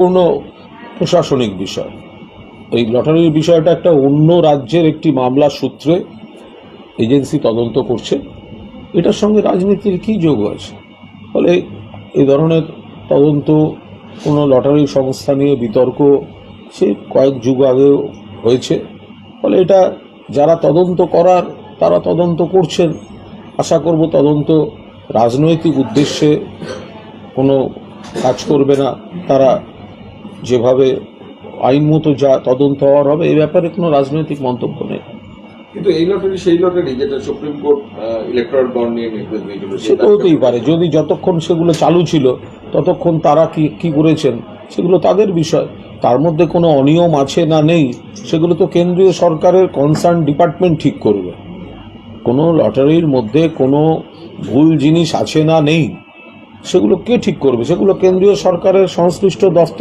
পূর্ণ প্রশাসনিক বিষয়। এই লটারির বিষয়টা একটা অন্য রাজ্যের একটি মামলা সূত্রে এজেন্সি তদন্ত করছে, এটার সঙ্গে রাজনীতির কী যোগ আছে? ফলে এই ধরনের তদন্ত, কোনো লটারি সংস্থা নিয়ে বিতর্ক সে কয়েক যুগ আগেও হয়েছে। ফলে এটা যারা তদন্ত করার তারা তদন্ত করছেন। আশা করব তদন্ত রাজনৈতিক উদ্দেশ্যে কোনো কাজ করবে না। তারা যেভাবে আইন মতো যা তদন্ত হওয়ার হবে, এই ব্যাপারে কোনো রাজনৈতিক মন্তব্য নেই। কিন্তু এই লটারি সেই লটারি যেটা সুপ্রিম কোর্ট ইলেকট্রাল বন্ড নিয়ে নির্দেশ দিয়েছিল, সেটা হতেই পারে। যদি যতক্ষণ সেগুলো চালু ছিল ততক্ষণ তারা কি করেছেন সেগুলো তাদের বিষয়। তার মধ্যে কোনো অনিয়ম আছে না নেই সেগুলো তো কেন্দ্রীয় সরকারের কনসার্ন ডিপার্টমেন্ট ঠিক করবে। কোনো লটারির মধ্যে কোনো ভুল জিনিস আছে না নেই সেগুলো কে ঠিক করবে? সেগুলো কেন্দ্রীয় সরকারের সংশ্লিষ্ট দফতর